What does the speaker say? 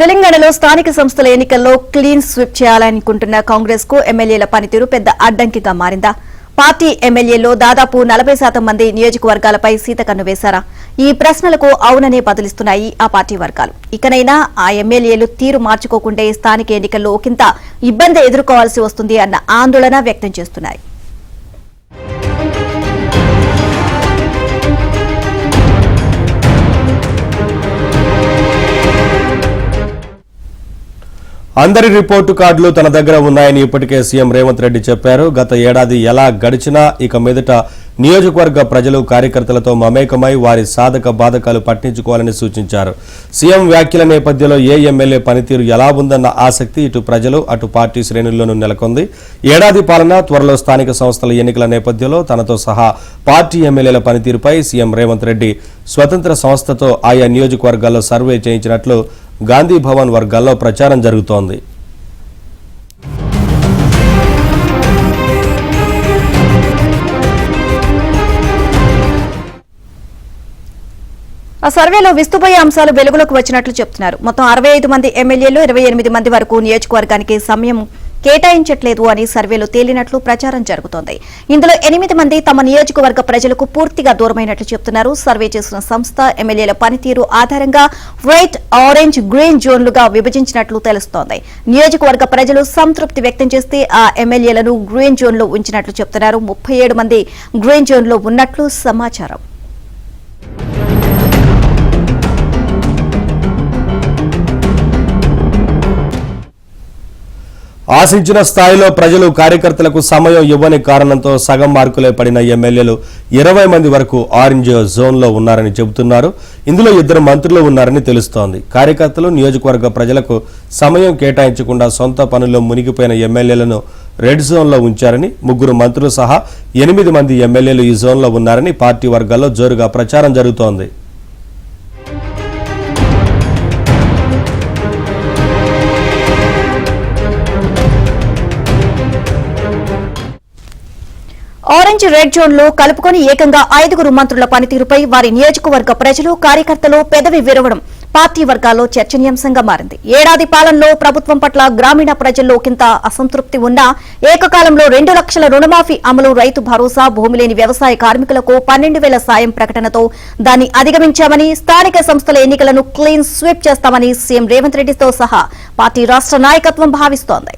తెలంగాణలో స్థానిక సంస్థల ఎన్నికల్లో క్లీన్ స్వీప్ చేయాలనుకుంటున్న కాంగ్రెస్ కు ఎమ్మెల్యేల పనితీరు పెద్ద అడ్డంకిగా మారిందా? పార్టీ ఎమ్మెల్యేల్లో దాదాపు 40% మంది నియోజకవర్గాలపై సీతకన్ను వేశారా? ఈ ప్రశ్నలకు అవుననే బదులిస్తున్నాయి ఆ పార్టీ వర్గాలు. ఇకనైనా ఆ ఎమ్మెల్యేలు తీరు మార్చుకోకుంటే స్థానిక ఎన్నికల్లో ఒకంత ఇబ్బంది ఎదుర్కోవాల్సి వస్తుంది అన్న ఆందోళన వ్యక్తం చేస్తున్నాయి. అందరి రిపోర్టు కార్డులు తన దగ్గర ఉన్నాయని ఇప్పటికే సీఎం రేవంత్ రెడ్డి చెప్పారు. గత ఏడాది ఎలా గడిచినా ఇక మీదట నియోజకవర్గ ప్రజలు కార్యకర్తలతో మమేకమై వారి సాధక బాధకాలు పట్టించుకోవాలని సూచించారు. సీఎం వ్యాఖ్యల నేపథ్యంలో ఏ ఎమ్మెల్యే పనితీరు ఎలా ఉందన్న ఆసక్తి ఇటు ప్రజలు అటు పార్టీ శ్రేణుల్లోనూ నెలకొంది. ఏడాది పాలన త్వరలో స్థానిక సంస్థల ఎన్నికల నేపథ్యంలో తనతో సహా పార్టీ ఎమ్మెల్యేల పనితీరుపై సీఎం రేవంత్ రెడ్డి స్వతంత్ర సంస్థతో ఆయా నియోజకవర్గాల్లో సర్వే చేయించినట్లు గాంధీ భవన్ వర్గాల్లో ప్రచారం జరుగుతోంది. ఆ సర్వేలో విస్తుపోయే అంశాలు వెలుగులోకి వచ్చినట్లు చెప్తున్నారు. మొత్తం 65 మంది ఎమ్మెల్యేలు 28 మంది వరకు నియోజకవర్గానికి సమయం కేటాయించట్లేదు అని సర్వేలో తేలినట్లు ప్రచారం జరుగుతోంది. ఇందులో 8 మంది తమ నియోజకవర్గ ప్రజలకు పూర్తిగా దూరమైనట్లు చెప్తున్నారు. సర్వే చేసిన సంస్థ ఎమ్మెల్యేల పనితీరు ఆధారంగా రెడ్, ఆరెంజ్, గ్రీన్ జోన్లుగా విభజించినట్లు తెలుస్తోంది. నియోజకవర్గ ప్రజలు సంతృప్తి వ్యక్తం చేస్తే ఆ ఎమ్మెల్యేలను గ్రీన్ జోన్లో ఉంచినట్లు చెప్తున్నారు. 37 మంది గ్రీన్ జోన్లో ఉన్నట్లు సమాచారం. ఆశించిన స్థాయిలో ప్రజలు కార్యకర్తలకు సమయం ఇవ్వని కారణంతో సగం మార్కులే పడిన ఎమ్మెల్యేలు 20 మంది వరకు ఆరెంజ్ జోన్లో ఉన్నారని చెబుతున్నారు. ఇందులో 2 మంత్రులు ఉన్నారని తెలుస్తోంది. కార్యకర్తలు నియోజకవర్గ ప్రజలకు సమయం కేటాయించకుండా సొంత పనుల్లో మునిగిపోయిన ఎమ్మెల్యేలను రెడ్ జోన్లో ఉంచారని, 3 మంత్రులు సహా 8 మంది ఎమ్మెల్యేలు ఈ జోన్లో ఉన్నారని పార్టీ వర్గాల్లో జోరుగా ప్రచారం జరుగుతోంది. ఆరెంజ్, రెడ్ జోన్ లో కలుపుకొని ఏకంగా 5 మంత్రుల పనితీరుపై వారి నియోజకవర్గ ప్రజలు, కార్యకర్తలు పెదవి విరవడం పార్టీ వర్గాల్లో చర్చనీయాంశంగా మారింది. ఏడాది పాలనలో ప్రభుత్వం పట్ల గ్రామీణ ప్రజల్లో ఒకంత అసంతృప్తి ఉన్నా ఏకకాలంలో 2 లక్షల రుణమాఫీ అమలు, రైతు భరోసా, భూమి లేని వ్యవసాయ కార్మికులకు 12,000 సాయం ప్రకటనతో దాన్ని అధిగమించామని, స్థానిక సంస్థల ఎన్నికలను క్లీన్ స్వీప్ చేస్తామని సీఎం రేవంత్ రెడ్డితో సహా పార్టీ రాష్ట్ర నాయకత్వం భావిస్తోంది.